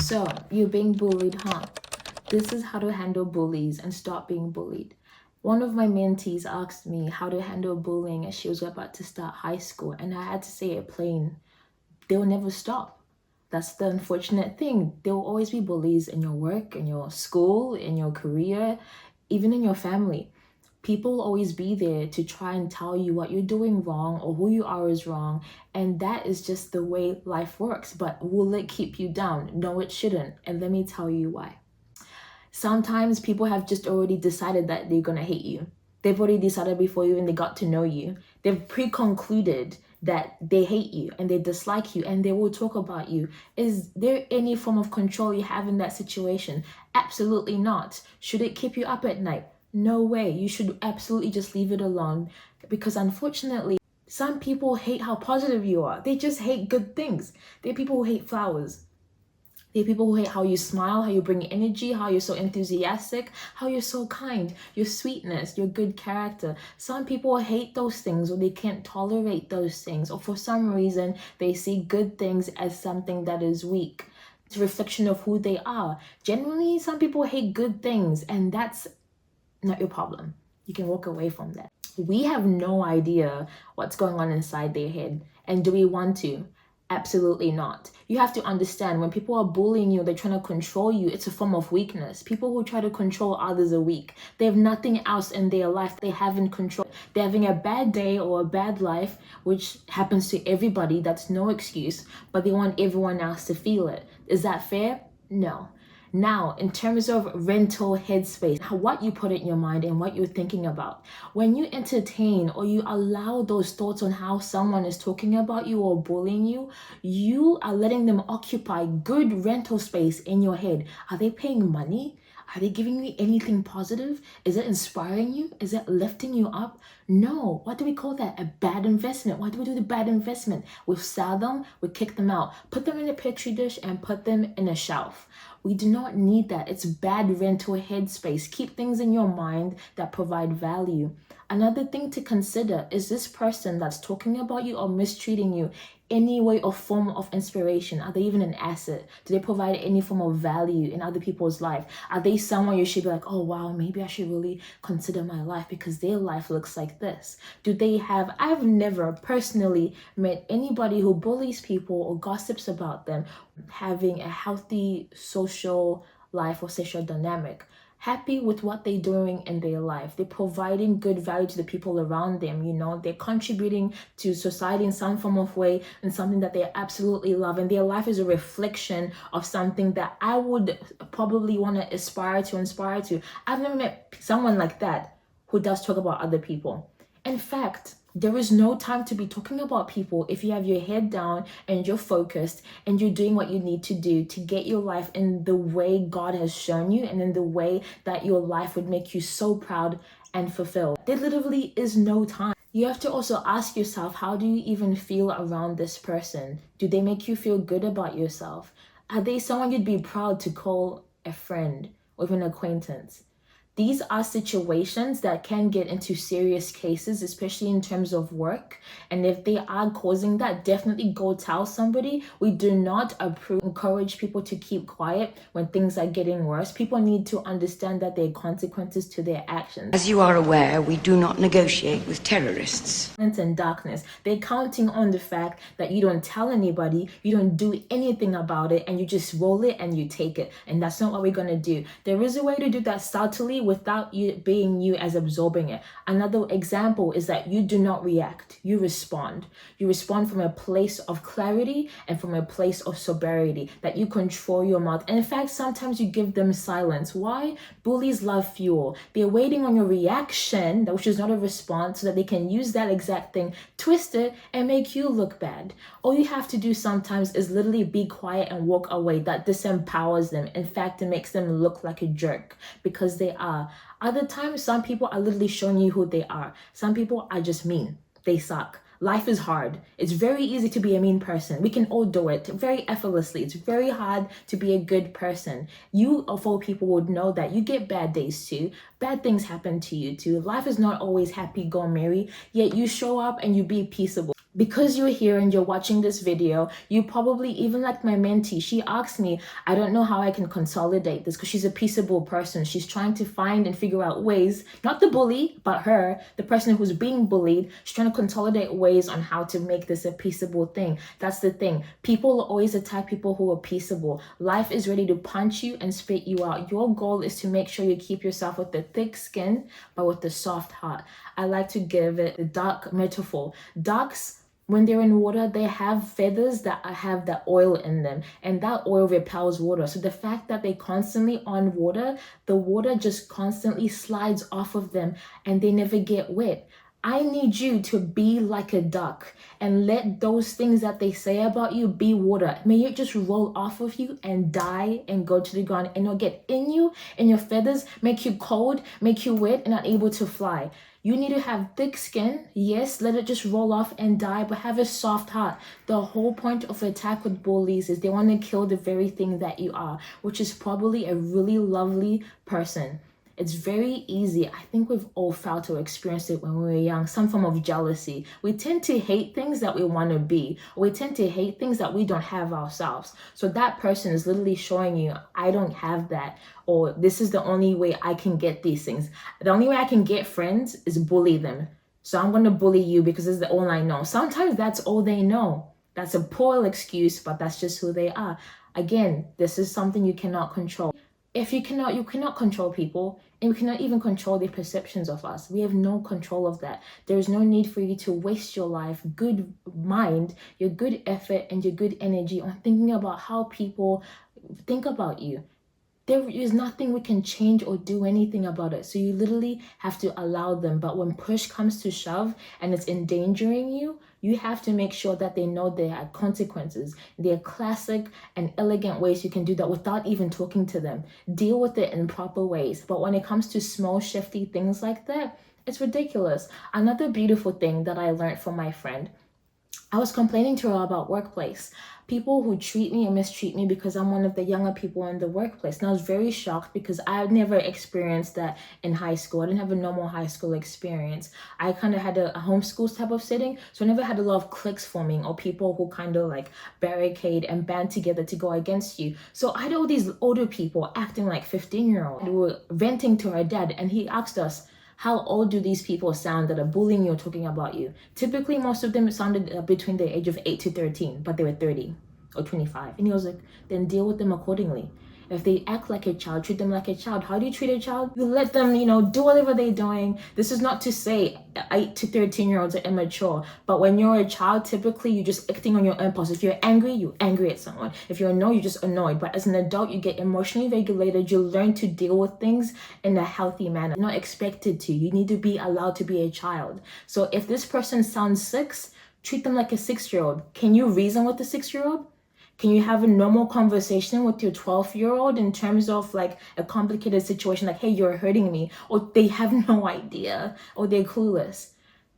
So, you're being bullied, huh? This is how to handle bullies and stop being bullied. One of my mentees asked me how to handle bullying as she was about to start high school, and I had to say it plain. They'll never stop. That's the unfortunate thing. There will always be bullies in your work, in your school, in your career, even in your family. People will always be there to try and tell you what you're doing wrong or who you are is wrong. And that is just the way life works. But will it keep you down? No, it shouldn't. And let me tell you why. Sometimes people have just already decided that they're going to hate you. They've already decided before even they got to know you. They've pre-concluded that they hate you and they dislike you and they will talk about you. Is there any form of control you have in that situation? Absolutely not. Should it keep you up at night? No way. You should absolutely just leave it alone, because unfortunately, some people hate how positive you are. They just hate good things. There are people who hate flowers. There are people who hate how you smile, how you bring energy, how you're so enthusiastic, how you're so kind, your sweetness, your good character. Some people hate those things, or they can't tolerate those things, or for some reason they see good things as something that is weak. It's a reflection of who they are. Generally, some people hate good things, and that's not your problem. You can walk away from that. We have no idea what's going on inside their head. And do we want to? Absolutely not. You have to understand, when people are bullying you, they're trying to control you, it's a form of weakness. People who try to control others are weak. They have nothing else in their life they haven't control. They're having a bad day or a bad life, which happens to everybody. That's no excuse. But they want everyone else to feel it. Is that fair? No. Now, in terms of rental headspace, what you put in your mind and what you're thinking about, when you entertain or you allow those thoughts on how someone is talking about you or bullying you, you are letting them occupy good rental space in your head. Are they paying money? Are they giving you anything positive? Is it inspiring you? Is it lifting you up? No. What do we call that? A bad investment. Why do we do the bad investment? We sell them, we kick them out, put them in a petri dish and put them in a shelf. We do not need that. It's bad rental headspace. Keep things in your mind that provide value. Another thing to consider is this person that's talking about you or mistreating you any way or form of inspiration? Are they even an asset? Do they provide any form of value in other people's life? Are they someone you should be like, oh wow, maybe I should really consider my life because their life looks like this? Do they have, I've never personally met anybody who bullies people or gossips about them having a healthy social life or social dynamic. Happy with what they're doing in their life. They're providing good value to the people around them, they're contributing to society in some form of way, and something that they absolutely love. And their life is a reflection of something that I would probably want to inspire to. I've never met someone like that who does talk about other people. In fact, there is no time to be talking about people if you have your head down and you're focused and you're doing what you need to do to get your life in the way God has shown you and in the way that your life would make you so proud and fulfilled. There literally is no time. You have to also ask yourself, how do you even feel around this person? Do they make you feel good about yourself? Are they someone you'd be proud to call a friend or even an acquaintance? These are situations that can get into serious cases, especially in terms of work. And if they are causing that, definitely go tell somebody. We do not encourage people to keep quiet when things are getting worse. People need to understand that there are consequences to their actions. As you are aware, we do not negotiate with terrorists. And darkness. They're counting on the fact that you don't tell anybody, you don't do anything about it, and you just roll it and you take it. And that's not what we're going to do. There is a way to do that subtly without you being you as absorbing it. Another example is that you do not react, you respond. You respond from a place of clarity and from a place of sobriety, that you control your mouth. And in fact, sometimes you give them silence. Why? Bullies love fuel. They're waiting on your reaction, which is not a response, so that they can use that exact thing, twist it, and make you look bad. All you have to do sometimes is literally be quiet and walk away. That disempowers them. In fact, it makes them look like a jerk, because they are. Other times, some people are literally showing you who they are. Some people are just mean. They suck. Life is hard. It's very easy to be a mean person. We can all do it very effortlessly. It's very hard to be a good person. You, of all people, would know that you get bad days too. Bad things happen to you too. Life is not always happy, go merry, yet you show up and you be peaceable. Because you're here and you're watching this video, you probably, even like my mentee, she asked me, I don't know how I can consolidate this, because she's a peaceable person. She's trying to find and figure out ways, not the bully, but her, the person who's being bullied. She's trying to consolidate ways on how to make this a peaceable thing. That's the thing. People always attack people who are peaceable. Life is ready to punch you and spit you out. Your goal is to make sure you keep yourself with the thick skin, but with the soft heart. I like to give it a duck metaphor. Ducks, when they're in water, they have feathers that have that oil in them, and that oil repels water. So the fact that they constantly on water, the water just constantly slides off of them and they never get wet. I need you to be like a duck and let those things that they say about you be water. May it just roll off of you and die and go to the ground, and it'll get in you, and your feathers make you cold, make you wet and unable to fly. You need to have thick skin. Yes, let it just roll off and die, but have a soft heart. The whole point of attack with bullies is they want to kill the very thing that you are, which is probably a really lovely person. It's very easy. I think we've all felt or experienced it when we were young, some form of jealousy. We tend to hate things that we want to be, or we tend to hate things that we don't have ourselves. So that person is literally showing you, I don't have that, or this is the only way I can get these things. The only way I can get friends is bully them. So I'm going to bully you because it's the all I know. Sometimes that's all they know. That's a poor excuse, but that's just who they are. Again, this is something you cannot control. If you cannot control people, and we cannot even control their perceptions of us. We have no control of that. There is no need for you to waste your life, good mind, your good effort, and your good energy on thinking about how people think about you. There is nothing we can change or do anything about it. So you literally have to allow them. But when push comes to shove and it's endangering you, you have to make sure that they know there are consequences. There are classic and elegant ways you can do that without even talking to them. Deal with it in proper ways. But when it comes to small, shifty things like that, it's ridiculous. Another beautiful thing that I learned from my friend, I was complaining to her about workplace. People who treat me and mistreat me because I'm one of the younger people in the workplace. And I was very shocked because I never experienced that in high school. I didn't have a normal high school experience. I kind of had a homeschool type of setting. So I never had a lot of cliques forming or people who kind of like barricade and band together to go against you. So I had all these older people acting like 15-year-olds. They were venting to her dad, and he asked us, how old do these people sound that are bullying you or talking about you? Typically, most of them sounded between the age of 8 to 13, but they were 30 or 25. And he was like, then deal with them accordingly. If they act like a child, treat them like a child. How do you treat a child? You let them, do whatever they're doing. This is not to say 8 to 13-year-olds are immature, but when you're a child, typically you're just acting on your impulse. If you're angry, you're angry at someone. If you're annoyed, you're just annoyed. But as an adult, you get emotionally regulated. You learn to deal with things in a healthy manner. You're not expected to. You need to be allowed to be a child. So if this person sounds 6, treat them like a 6-year-old. Can you reason with a 6-year-old? Can you have a normal conversation with your 12-year-old in terms of like a complicated situation, like, hey, you're hurting me, or they have no idea, or they're clueless.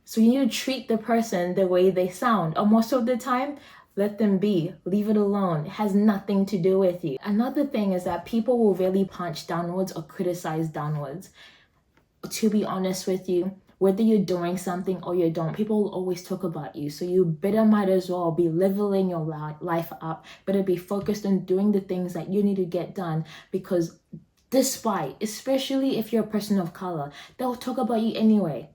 So you need to treat the person the way they sound, or most of the time, let them be, leave it alone. It has nothing to do with you. Another thing is that people will really punch downwards or criticize downwards. To be honest with you, whether you're doing something or you don't, people will always talk about you. So you better might as well be leveling your life up, better be focused on doing the things that you need to get done, because despite, especially if you're a person of color, they'll talk about you anyway.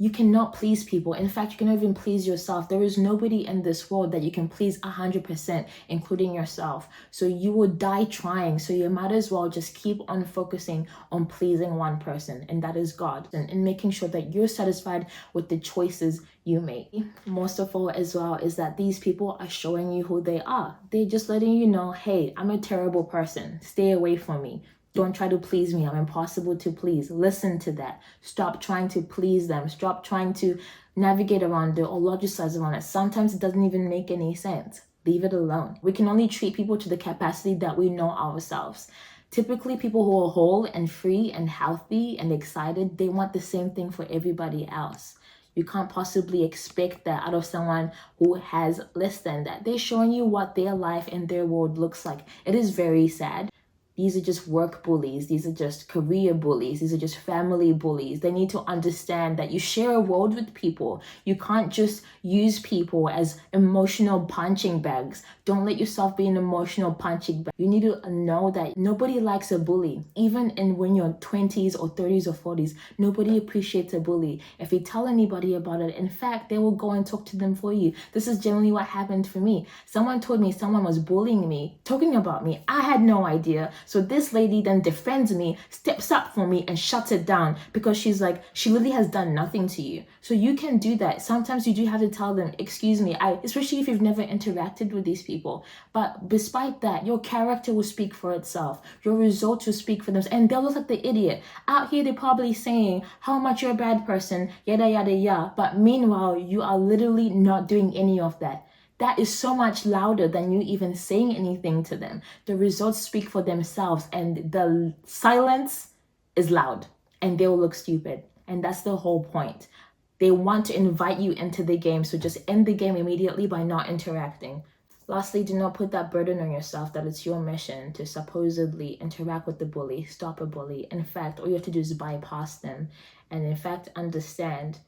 You cannot please people. In fact, you cannot even please yourself. There is nobody in this world that you can please 100%, including yourself. So you will die trying. So you might as well just keep on focusing on pleasing one person, and that is God, and making sure that you're satisfied with the choices you make. Most of all as well is that these people are showing you who they are. They're just letting you know, hey, I'm a terrible person. Stay away from me. Don't try to please me. I'm impossible to please. Listen to that. Stop trying to please them. Stop trying to navigate around it or logicize around it. Sometimes it doesn't even make any sense. Leave it alone. We can only treat people to the capacity that we know ourselves. Typically, people who are whole and free and healthy and excited, they want the same thing for everybody else. You can't possibly expect that out of someone who has less than that. They're showing you what their life and their world looks like. It is very sad. These are just work bullies. These are just career bullies. These are just family bullies. They need to understand that you share a world with people. You can't just use people as emotional punching bags. Don't let yourself be an emotional punching bag. You need to know that nobody likes a bully. Even when you're 20s or 30s or 40s, nobody appreciates a bully. If you tell anybody about it, in fact, they will go and talk to them for you. This is generally what happened for me. Someone told me someone was bullying me, talking about me. I had no idea. So this lady then defends me, steps up for me and shuts it down because she's like, she literally has done nothing to you. So you can do that. Sometimes you do have to tell them, excuse me, especially if you've never interacted with these people. But despite that, your character will speak for itself. Your results will speak for them. And they'll look like the idiot. Out here, they're probably saying how much you're a bad person, yada, yada, yada. But meanwhile, you are literally not doing any of that. That is so much louder than you even saying anything to them. The results speak for themselves, and the silence is loud, and they will look stupid. And that's the whole point. They want to invite you into the game, so just end the game immediately by not interacting. Lastly, do not put that burden on yourself that it's your mission to supposedly interact with the bully, stop a bully. In fact, all you have to do is bypass them, and in fact, understand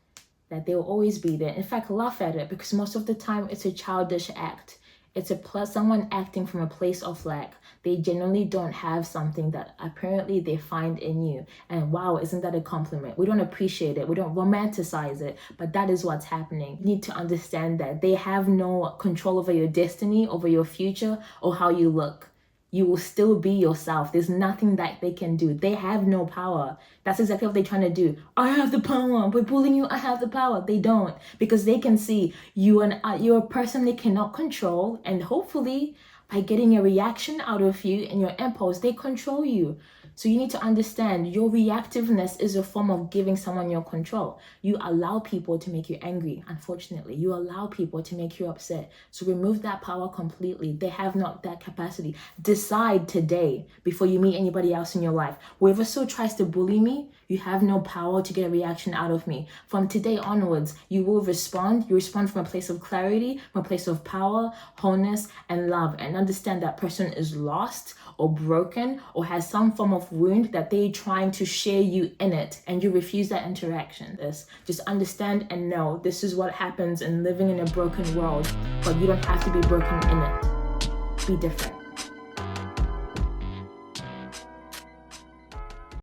that they will always be there. In fact, laugh at it, because most of the time it's a childish act. It's someone acting from a place of lack. They generally don't have something that apparently they find in you. And wow, isn't that a compliment? We don't appreciate it. We don't romanticize it, but that is what's happening. You need to understand that they have no control over your destiny, over your future, or how you look. You will still be yourself. There's nothing that they can do. They have no power. That's exactly what they're trying to do. I have the power. By bullying you, I have the power. They don't, because they can see you're a person they cannot control, and hopefully by getting a reaction out of you and your impulse, they control you. So you need to understand your reactiveness is a form of giving someone your control. You allow people to make you angry, unfortunately. You allow people to make you upset. So remove that power completely. They have not that capacity. Decide today, before you meet anybody else in your life, whoever still tries to bully me, you have no power to get a reaction out of me. From today onwards, you will respond. You respond from a place of clarity, from a place of power, wholeness, and love. And understand that person is lost or broken or has some form of wound that they're trying to share you in it, and you refuse that interaction. Just understand and know this is what happens in living in a broken world, but you don't have to be broken in it. Be different.